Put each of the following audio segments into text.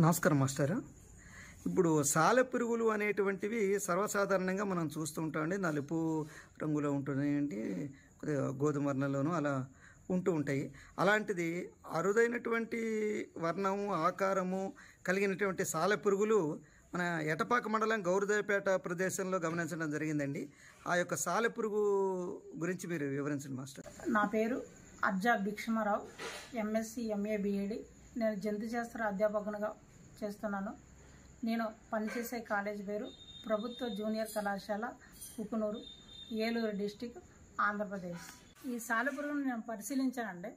నమస్కారం మాస్టర్. ఇప్పుడు సాలెపురుగులు అనేటువంటివి సర్వసాధారణంగా మనం చూస్తూ ఉంటామండి. నలుపు రంగులో ఉంటున్నాయండి, కొద్దిగా గోధుమ వర్ణంలోనూ అలా ఉంటూ ఉంటాయి. అలాంటిది అరుదైనటువంటి వర్ణము ఆకారము కలిగినటువంటి సాలెపురుగులు మన ఎటపాక మండలం గౌరదేపేట ప్రదేశంలో గమనించడం జరిగిందండి. ఆ యొక్క సాలెపురుగు గురించి మీరు వివరించండి మాస్టర్. నా పేరు అర్జా భిక్షమారావు, ఎంఎస్సి ఎంఏ బిఏడి. నేను జంతు శాస్త్ర అధ్యాపకునిగా చేస్తున్నాను. నేను పనిచేసే కాలేజ్ పేరు ప్రభుత్వ జూనియర్ కళాశాల కుకునూరు, ఏలూరు డిస్టిక్, ఆంధ్రప్రదేశ్. ఈ సాలెపురుగును నేను పరిశీలించానండి.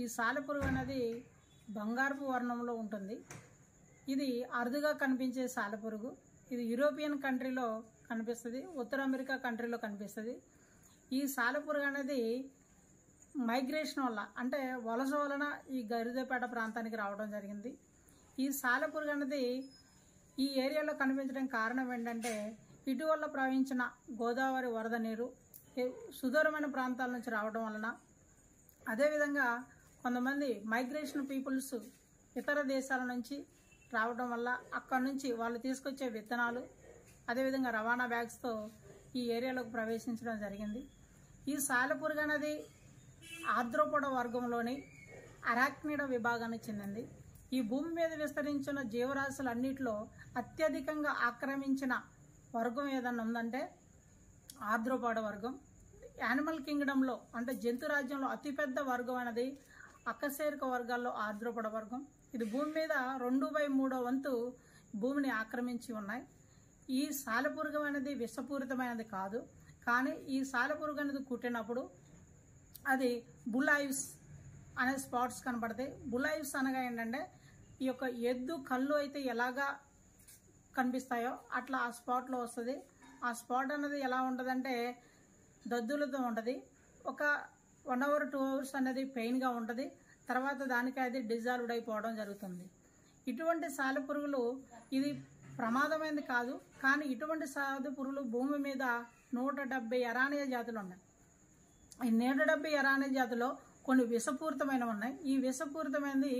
ఈ సాలెపురుగు అనేది బంగారపు వర్ణంలో ఉంటుంది. ఇది అరుదుగా కనిపించే సాలెపురుగు. ఇది యూరోపియన్ కంట్రీలో కనిపిస్తుంది, ఉత్తర అమెరికా కంట్రీలో కనిపిస్తుంది. ఈ సాలెపురుగు అనేది మైగ్రేషన్ వల్ల, అంటే వలస వలన ఈ గౌరదేపేట ప్రాంతానికి రావడం జరిగింది. ఈ సాలెపురుగు అనేది ఈ ఏరియాలో కనిపించడం కారణం ఏంటంటే, ఇటీవల ప్రవహించిన గోదావరి వరద నీరు సుదూరమైన ప్రాంతాల నుంచి రావడం వలన, అదేవిధంగా కొంతమంది మైగ్రేషన్ పీపుల్స్ ఇతర దేశాల నుంచి రావడం వల్ల అక్కడి నుంచి వాళ్ళు తీసుకొచ్చే విత్తనాలు, అదేవిధంగా రవాణా బ్యాగ్స్తో ఈ ఏరియాలోకి ప్రవేశించడం జరిగింది. ఈ సాలెపురుగు అనేది ఆర్ద్రోపోడ వర్గంలోని అరాక్నిడ విభాగానికి చెందింది. ఈ భూమి మీద విస్తరించిన జీవరాశులన్నిటిలో అత్యధికంగా ఆక్రమించిన వర్గం ఏదన్నా ఉందంటే ఆర్ద్రోపోడ వర్గం. యానిమల్ కింగ్డమ్లో, అంటే జంతు రాజ్యంలో అతిపెద్ద వర్గం అనేది అకశేరుక వర్గాల్లో ఆర్ద్రోపోడ వర్గం. ఇది భూమి మీద 2/3 వంతు భూమిని ఆక్రమించి ఉన్నాయి. ఈ సాలెపురుగు అనేది విషపూరితమైనది కాదు, కానీ ఈ సాలెపురుగు అనేది కుట్టినప్పుడు అది బులైవ్స్ అనే స్పాట్స్ కనపడతాయి. బులైవ్స్ అనగా ఏంటంటే, ఈ యొక్క ఎద్దు కళ్ళు అయితే ఎలాగా కనిపిస్తాయో అట్లా ఆ స్పాట్లో వస్తుంది. ఆ స్పాట్ అనేది ఎలా ఉంటుందంటే దద్దులతో ఉంటుంది. ఒక 1 hour 2 hours అనేది పెయిన్గా ఉంటుంది. తర్వాత దానికి అది డిజాల్వ్డ్ అయిపోవడం జరుగుతుంది. ఇటువంటి సాలెపురుగులు ఇది ప్రమాదమైనది కాదు, కానీ ఇటువంటి సాలెపురుగులు భూమి మీద 170 ఎరానియా జాతులు ఉన్నాయి. ఈ 170 ఎరానియా జాతులో కొన్ని విషపూరితమైనవి ఉన్నాయి. ఈ విషపూరితమైనది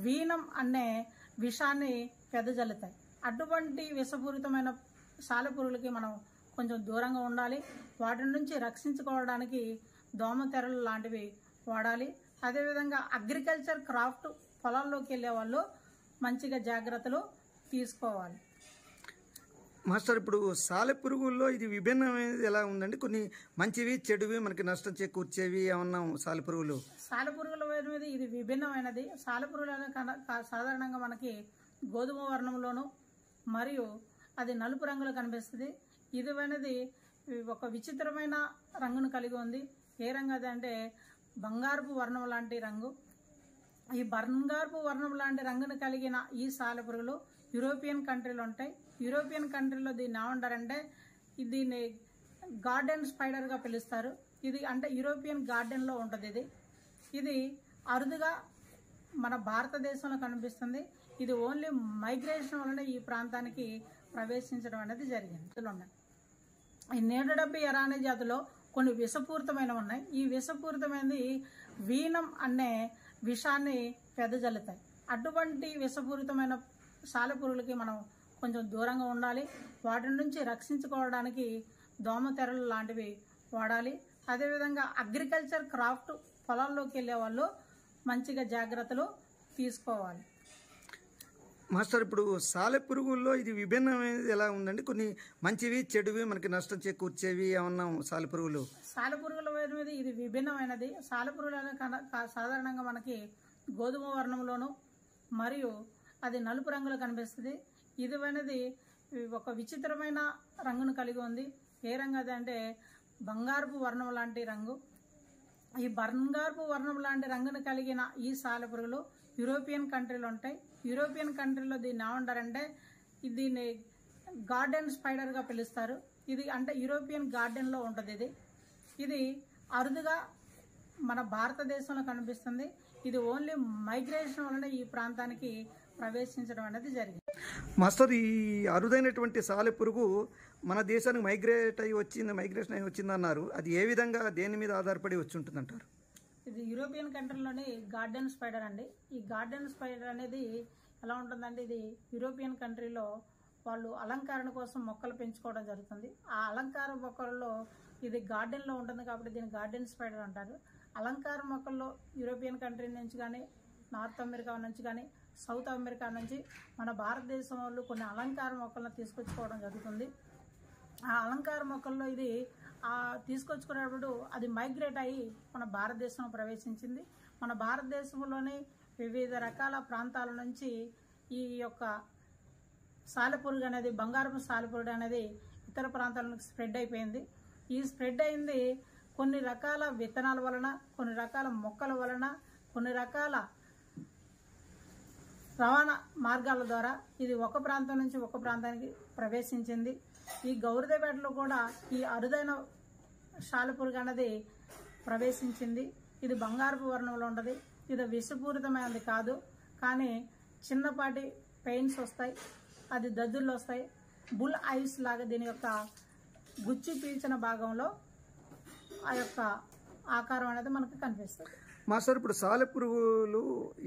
వీనం అనే విషాన్ని వెదజల్లుతాయి. అటువంటి విషపూరితమైన సాలెపురుగులకి మనం కొంచెం దూరంగా ఉండాలి. వాటి నుంచి రక్షించుకోవడానికి దోమతెరలు లాంటివి వాడాలి. అదేవిధంగా అగ్రికల్చర్ క్రాఫ్ట్ పొలాల్లోకి వెళ్ళే వాళ్ళు మంచిగా జాగ్రత్తలు తీసుకోవాలి. మాస్టర్, ఇప్పుడు సాలెపురుగుల్లో ఇది విభిన్నమైనది ఎలా ఉందండి? కొన్ని మంచివి చెడువి మనకి నష్టం చేకూర్చేవి ఏమన్నా సాలెపురుగులు? సాలెపురుగుల మీద ఇది విభిన్నమైనది. సాలెపురుగులు సాధారణంగా మనకి గోధుమ వర్ణంలోను మరియు అది నలుపు రంగులో కనిపిస్తుంది. ఇది అనేది ఒక విచిత్రమైన రంగును కలిగి ఉంది. ఏ రంగు అది అంటే బంగారపు వర్ణం లాంటి రంగు. ఈ బంగారపు వర్ణం లాంటి రంగును కలిగిన ఈ సాలెపురుగులు యూరోపియన్ కంట్రీలో ఉంటాయి. యూరోపియన్ కంట్రీలో దీన్ని ఏమంటారంటే, దీన్ని గార్డెన్ స్పైడర్గా పిలుస్తారు. ఇది అంటే యూరోపియన్ గార్డెన్లో ఉంటుంది. ఇది అరుదుగా మన భారతదేశంలో కనిపిస్తుంది. ఇది ఓన్లీ మైగ్రేషన్ వలన ఈ ప్రాంతానికి ప్రవేశించడం అనేది జరిగింది. ఈ 170 ఎరానియా జాతిలో కొన్ని విషపూరితమైనవి ఉన్నాయి. ఈ విషపూరితమైనది వీనం అనే విషాన్ని వెదజల్లుతాయి. అటువంటి విషపూరితమైన సాలెపురుగులకి మనం కొంచెం దూరంగా ఉండాలి. వాటి నుంచి రక్షించుకోవడానికి దోమతెరలు లాంటివి వాడాలి. అదేవిధంగా అగ్రికల్చర్ క్రాఫ్ట్ పొలాల్లోకి వెళ్ళే వాళ్ళు మంచిగా జాగ్రత్తలు తీసుకోవాలి. మాస్టర్, ఇప్పుడు సాలెపురుగుల్లో ఇది విభిన్నమైనది ఎలా ఉందండి? కొన్ని మంచివి చెడువి మనకి నష్టం చేకూర్చేవి ఏమన్నా సాలెపురుగులు? సాలెపురుగుల మీద ఇది విభిన్నమైనది. సాలెపురుగులు సాధారణంగా మనకి గోధుమ వర్ణంలోను మరియు అది నలుపు రంగులో కనిపిస్తుంది. ఇది అనేది ఒక విచిత్రమైన రంగును కలిగి ఉంది. ఏ రంగు అది అంటే బంగారపు వర్ణం లాంటి రంగు. ఈ బంగారపు వర్ణం లాంటి రంగును కలిగిన ఈ సాలెపురుగులు యూరోపియన్ కంట్రీలో ఉంటాయి. యూరోపియన్ కంట్రీలో దీన్ని ఏమంటారంటే, దీన్ని గార్డెన్ స్పైడర్గా పిలుస్తారు. ఇది అంటే యూరోపియన్ గార్డెన్లో ఉంటుంది. ఇది అరుదుగా మన భారతదేశంలో కనిపిస్తుంది. ఇది ఓన్లీ మైగ్రేషన్ వలన ఈ ప్రాంతానికి ప్రవేశించడం అనేది జరిగింది. మాస్టర్, ఈ అరుదైనటువంటి సాలెపురుగు మన దేశానికి మైగ్రేషన్ అయి వచ్చిందన్నారు. అది ఏ విధంగా, దేని మీద ఆధారపడి వచ్చి ఉంటుందంటారు? ఇది యూరోపియన్ కంట్రీలోని గార్డెన్ స్పైడర్ అండి. ఈ గార్డెన్ స్పైడర్ అనేది ఎలా ఉంటుందంటే ఇది యూరోపియన్ కంట్రీలో వాళ్ళు అలంకరణ కోసం మొక్కలు పెంచుకోవడం జరుగుతుంది. ఆ అలంకార మొక్కల్లో ఇది గార్డెన్లో ఉంటుంది కాబట్టి దీన్ని గార్డెన్ స్పైడర్ అంటారు. అలంకార మొక్కల్లో యూరోపియన్ కంట్రీ నుంచి కానీ, నార్త్ అమెరికా నుంచి కానీ, సౌత్ అమెరికా నుంచి మన భారతదేశం వాళ్ళు కొన్ని అలంకార మొక్కలను తీసుకొచ్చుకోవడం జరుగుతుంది. ఆ అలంకార మొక్కల్లో ఇది తీసుకొచ్చుకునేటప్పుడు అది మైగ్రేట్ అయ్యి మన భారతదేశంలో ప్రవేశించింది. మన భారతదేశంలోని వివిధ రకాల ప్రాంతాల నుంచి ఈ యొక్క సాలెపురుగు అనేది, బంగారపు సాలెపురుగు అనేది ఇతర ప్రాంతాలకు స్ప్రెడ్ అయిపోయింది. ఈ స్ప్రెడ్ అయింది కొన్ని రకాల విత్తనాల వలన, కొన్ని రకాల మొక్కల వలన, కొన్ని రకాల రవాణా మార్గాల ద్వారా ఇది ఒక ప్రాంతం నుంచి ఒక ప్రాంతానికి ప్రవేశించింది. ఈ గౌరిదేపేటలో కూడా ఈ అరుదైన సాలెపురుగు అనేది ప్రవేశించింది. ఇది బంగారపు వర్ణంలో ఉంటుంది. ఇది విషపూరితమైనది కాదు, కానీ చిన్నపాటి పెయిన్స్ వస్తాయి, అది దద్దుర్లు వస్తాయి. బుల్ ఐస్ లాగా దీని యొక్క గుచ్చి పీల్చిన భాగంలో ఆ యొక్క ఆకారం అనేది మనకు కనిపిస్తుంది. మాస్టర్, ఇప్పుడు సాలెపురుగులు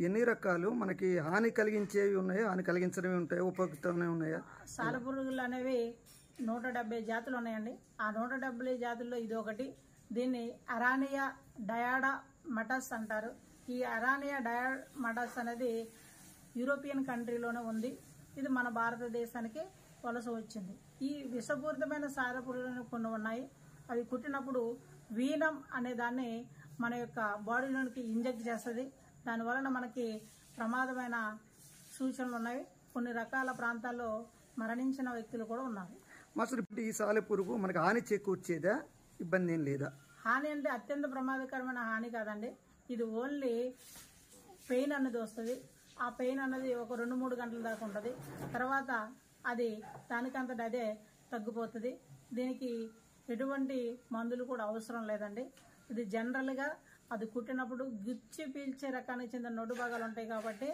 ఎన్ని రకాలు? మనకి హాని కలిగించేవి ఉన్నాయా, హాని కలిగించడమే ఉంటాయా, ఉపయుక్తమే ఉన్నాయా? సాలెపురుగులు అనేవి 170 జాతులు ఉన్నాయండి. ఆ 170 జాతుల్లో ఇది ఒకటి. దీన్ని అరానియా డయాడా మటస్ అంటారు. ఈ అరానియా డయాడా మటస్ అనేది యూరోపియన్ కంట్రీలోనే ఉంది. ఇది మన భారతదేశానికి వలస వచ్చింది. ఈ విషపూరితమైన సాలెపురుగులు కొన్ని ఉన్నాయి. అవి కుట్టినప్పుడు వీనం అనే దాన్ని మన యొక్క బాడీలోనికి ఇంజెక్ట్ చేస్తుంది. దానివలన మనకి ప్రమాదమైన సూచనలు ఉన్నాయి. కొన్ని రకాల ప్రాంతాల్లో మరణించిన వ్యక్తులు కూడా ఉన్నారు. మాస్టర్, ఇప్పుడు ఈ సాలెపురుగు మనకి హాని చేకూర్చేదా, ఇబ్బంది ఏం లేదా? హాని అంటే అత్యంత ప్రమాదకరమైన హాని కాదండి. ఇది ఓన్లీ పెయిన్ అన్నది వస్తుంది. ఆ పెయిన్ అన్నది ఒక 2-3 గంటల దాకా ఉంటుంది. తర్వాత అది దానికంతటి అదే తగ్గిపోతుంది. దీనికి ఎటువంటి మందులు కూడా అవసరం లేదండి. ఇది జనరల్గా అది కుట్టినప్పుడు గుచ్చి పీల్చే రకానికి చెందిన నొడు భాగాలు ఉంటాయి కాబట్టి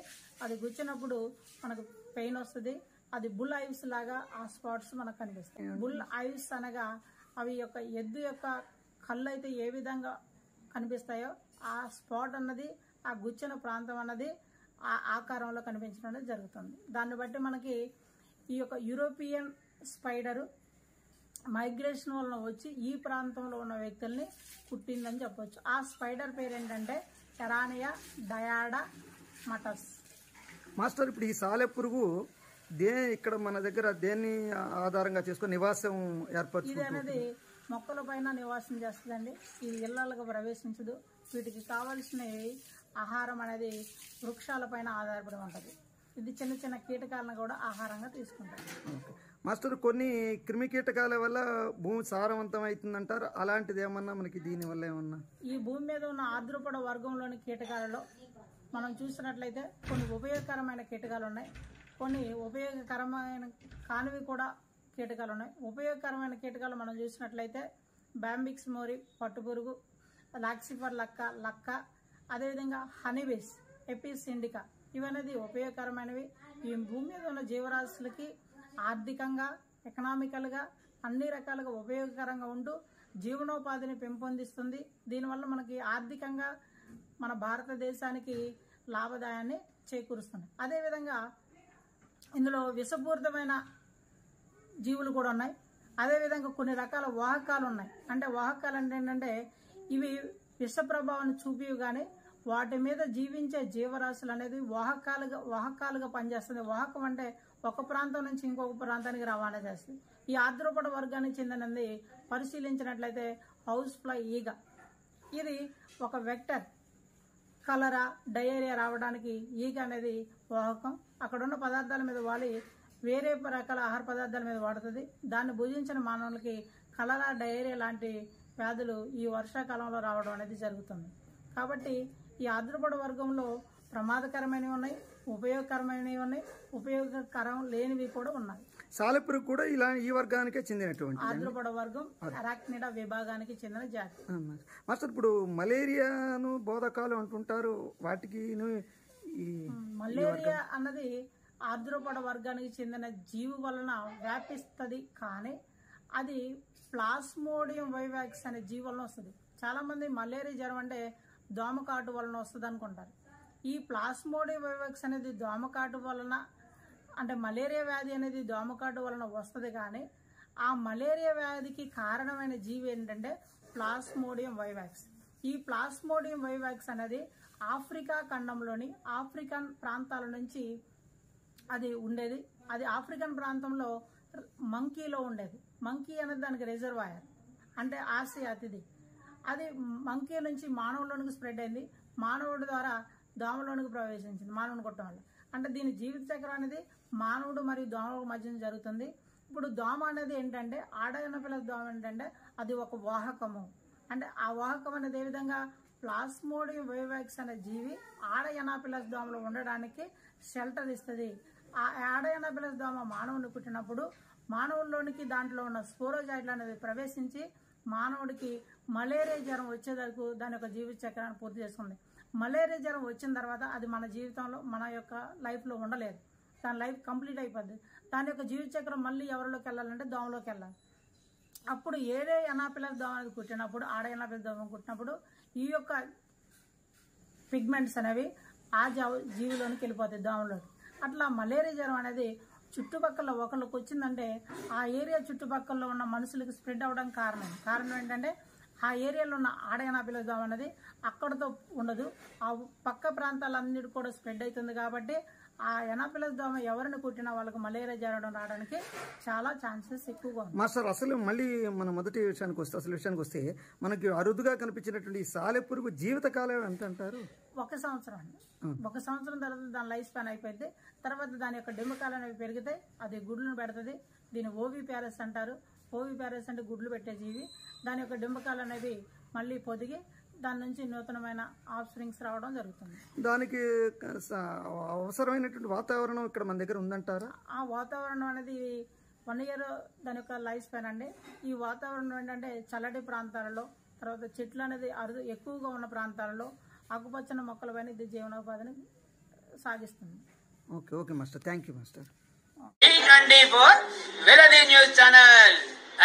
అది గుచ్చినప్పుడు మనకు పెయిన్ వస్తుంది. అది బుల్ ఐవ్స్ లాగా ఆ స్పాట్స్ మనకు కనిపిస్తాయి. బుల్ ఐవ్స్ అనగా అవి యొక్క ఎద్దు యొక్క కళ్ళు అయితే ఏ విధంగా కనిపిస్తాయో ఆ స్పాట్ అన్నది, ఆ గుచ్చిన ప్రాంతం అన్నది ఆ ఆకారంలో కనిపించడం అనేది జరుగుతుంది. దాన్ని బట్టి మనకి ఈ యొక్క యూరోపియన్ స్పైడరు మైగ్రేషన్ వలన వచ్చి ఈ ప్రాంతంలో ఉన్న వ్యక్తుల్ని కుట్టిందని చెప్పొచ్చు. ఆ స్పైడర్ పేరు ఏంటంటే అరానియా డయాడా మటస్. మాస్టర్, ఇప్పుడు ఈ సాలెపురుగు ఇక్కడ మన దగ్గర దేన్ని ఆధారంగా చేసుకొని నివాసం ఏర్పరచు? ఇది అనేది మొక్కల పైన నివాసం చేస్తుందండి. ఇది ఇళ్లకు ప్రవేశించదు. వీటికి కావలసిన ఆహారం అనేది వృక్షాల పైన ఆధారపడి ఉంటుంది. ఇది చిన్న చిన్న కీటకాలను కూడా ఆహారంగా తీసుకుంటుంది. మాస్టర్, కొన్ని క్రిమి కీటకాల వల్ల భూమి సారవంతం అవుతుందంటారు. అలాంటిది ఏమన్నా మనకి దీనివల్ల ఏమన్నా? ఈ భూమి మీద ఉన్న ఆర్ద్రపడ వర్గంలోని కీటకాలలో మనం చూసినట్లయితే కొన్ని ఉపయోగకరమైన కీటకాలు ఉన్నాయి, కొన్ని ఉపయోగకరమైన కానివి కూడా కీటకాలు ఉన్నాయి. ఉపయోగకరమైన కీటకాలు మనం చూసినట్లయితే బాంబిక్స్ మోరి పట్టుపురుగు, లాక్సిఫర్ లక్క, అదేవిధంగా హనీబీస్, ఎపిస్ ఇండికా, ఇవనేది ఉపయోగకరమైనవి. ఈ భూమి మీద ఉన్న జీవరాశులకి ఆర్థికంగా, ఎకనామికల్గా అన్ని రకాలుగా ఉపయోగకరంగా ఉంటూ జీవనోపాధిని పెంపొందిస్తుంది. దీనివల్ల మనకి ఆర్థికంగా మన భారతదేశానికి లాభదాయాన్ని చేకూరుస్తుంది. అదేవిధంగా ఇందులో విషపూరితమైన జీవులు కూడా ఉన్నాయి. అదేవిధంగా కొన్ని రకాల వాహకాలు ఉన్నాయి. అంటే వాహకాలు అంటే ఏంటంటే ఇవి విష ప్రభావాన్ని చూపివి కానీ వాటి మీద జీవించే జీవరాశులు అనేది వాహకాలుగా పనిచేస్తుంది. వాహకం అంటే ఒక ప్రాంతం నుంచి ఇంకొక ప్రాంతానికి రవాణా చేస్తుంది. ఈ ఆర్ద్రపడ వర్గానికి చెందినది పరిశీలించినట్లయితే హౌస్ ఫ్లై ఈగ. ఇది ఒక వెక్టర్. కలరా, డయేరియా రావడానికి ఈగ అనేది వాహకం. అక్కడున్న పదార్థాల మీద వాలి వేరే రకాల ఆహార పదార్థాల మీద వాడుతుంది. దాన్ని భుజించిన మానవులకి కలరా, డయేరియా లాంటి వ్యాధులు ఈ వర్షాకాలంలో రావడం అనేది జరుగుతుంది. కాబట్టి ఈ ఆర్ద్రపడ వర్గంలో ప్రమాదకరమైనవి ఉన్నాయి, ఉపయోగకరమైనవి ఉన్నాయి, ఉపయోగకరం లేనివి కూడా ఉన్నాయి. సాలెపురుగు కూడా ఈ వర్గానికే చెందినటువంటి ఆర్ద్రపడ వర్గం అరాక్నిడా విభాగానికి చెందిన జాతి. మాస్టర్, ఇప్పుడు మలేరియాను బోధకాలు అంటుంటారు, వాటికి మలేరియా అన్నది ఆర్ద్రపడ వర్గానికి చెందిన జీవి వలన వ్యాపిస్తుంది. కానీ అది ప్లాస్మోడియం వైవాక్స్ అనే జీవి వలన వస్తుంది. చాలా మంది మలేరియా జ్వరం అంటే దోమకాటు వలన వస్తుంది అనుకుంటారు. ఈ ప్లాస్మోడియం వైవాక్స్ అనేది దోమకాటు వలన, అంటే మలేరియా వ్యాధి అనేది దోమకాటు వలన వస్తుంది. కానీ ఆ మలేరియా వ్యాధికి కారణమైన జీవి ఏంటంటే ప్లాస్మోడియం వైవాక్స్. ఈ ప్లాస్మోడియం వైవాక్స్ అనేది ఆఫ్రికా ఖండంలోని ఆఫ్రికన్ ప్రాంతాల నుంచి అది ఉండేది. అది ఆఫ్రికన్ ప్రాంతంలో మంకీలో ఉండేది. మంకీ అనేది దానికి రిజర్వాయర్, అంటే ఆసియా అతిథి. అది మంకీ నుంచి మానవులోనికి స్ప్రెడ్ అయింది. మానవుడి ద్వారా దోమలోనికి ప్రవేశించింది, మానవుని కొట్టడం వల్ల. అంటే దీని జీవిత చక్రం అనేది మానవుడు మరియు దోమల మధ్య జరుగుతుంది. ఇప్పుడు దోమ అనేది ఏంటంటే, ఆడ ఎనాఫిలస్ దోమ ఏంటంటే అది ఒక వాహకము. అంటే ఆ వాహకం అనేది ఏ విధంగా, ప్లాస్మోడియం వైవాక్స్ అనే జీవి ఆడ ఎనాఫిలస్ దోమలో ఉండడానికి షెల్టర్ ఇస్తుంది. ఆ ఆడ ఎనాఫిలస్ దోమ మానవుని కుట్టినప్పుడు మానవుల్లోనికి దాంట్లో ఉన్న స్పోరోజాయిట్లు అనేది ప్రవేశించి మానవుడికి మలేరియా జ్వరం వచ్చేదరకు దాని యొక్క జీవిత చక్రాన్ని పూర్తి చేసుకుంది. మలేరియా జ్వరం వచ్చిన తర్వాత అది మన జీవితంలో, మన యొక్క లైఫ్లో ఉండలేదు. దాని లైఫ్ కంప్లీట్ అయిపోద్ది. దాని యొక్క జీవిత చక్రం మళ్ళీ ఎవరిలోకి వెళ్ళాలంటే దోమలోకి వెళ్ళాలి. అప్పుడు ఏడే ఎనాఫిలస్ దోమ అనేది కుట్టినప్పుడు, ఆడ ఎనాఫిలస్ దోమ కుట్టినప్పుడు ఈ యొక్క పిగ్మెంట్స్ అనేవి ఆ జీవిలోనికి వెళ్ళిపోతాయి, దోమలోకి. అట్లా మలేరియా జ్వరం అనేది చుట్టుపక్కల ఒకళ్ళకి వచ్చిందంటే ఆ ఏరియా చుట్టుపక్కల ఉన్న మనుషులకి స్ప్రెడ్ అవ్వడం కారణం ఏంటంటే, ఆ ఏరియాలో ఉన్న ఆడ ఎనాఫిలస్ దోమ అనేది అక్కడితో ఉండదు, ఆ పక్క ప్రాంతాలన్నిటి కూడా స్ప్రెడ్ అవుతుంది. కాబట్టి ఆ ఎనాఫిలస్ దోమ ఎవరిని కుట్టినా వాళ్ళకి మలేరియా జ్వరం రావడానికి చాలా ఛాన్సెస్ ఎక్కువగా ఉంది. మాస్టర్, అసలు మళ్ళీ మన మొదటి విషయానికి వస్తే మనకి అరుదుగా కనిపించినటువంటి ఈ సాలెపురుగు జీవితకాలం ఎంత అంటారు? 1 సంవత్సరం అండి. 1 సంవత్సరం తర్వాత దాని లైఫ్ స్పాన్ అయిపోయింది. తర్వాత దాని యొక్క డిమ్మకాలు అనేవి పెరిగితే అది గుడ్లను పెడుతుంది. దీన్ని ఓవి ప్యారెస్ అంటారు. ఓవి ప్యారెస్ అంటే గుడ్లు పెట్టే జీవి. దాని యొక్క డిమ్మకాలు అనేవి మళ్ళీ పొదిగి దాని నుంచి నూతనమైన ఆఫ్ స్ప్రింగ్స్ రావడం జరుగుతుంది. దానికి అవసరమైనటువంటి వాతావరణం ఇక్కడ మన దగ్గర ఉందంటారా? ఆ వాతావరణం అనేది 1 year దాని యొక్క లైఫ్ స్పాన్ అండి. ఈ వాతావరణం ఏంటంటే చల్లటి ప్రాంతాలలో, తర్వాత చెట్లు అనేది ఎక్కువగా ఉన్న ప్రాంతాలలో ఆకుపచ్చని మొక్కల పైన ఇది జీవనోపాధిని సాగిస్తుంది. Okay master, thank you master. E24 వెలది న్యూస్ ఛానల్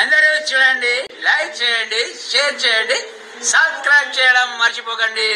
అందరూ చూడండి, లైక్ చేయండి, షేర్ చేయండి, సబ్స్క్రైబ్ చేయడం మర్చిపోకండి.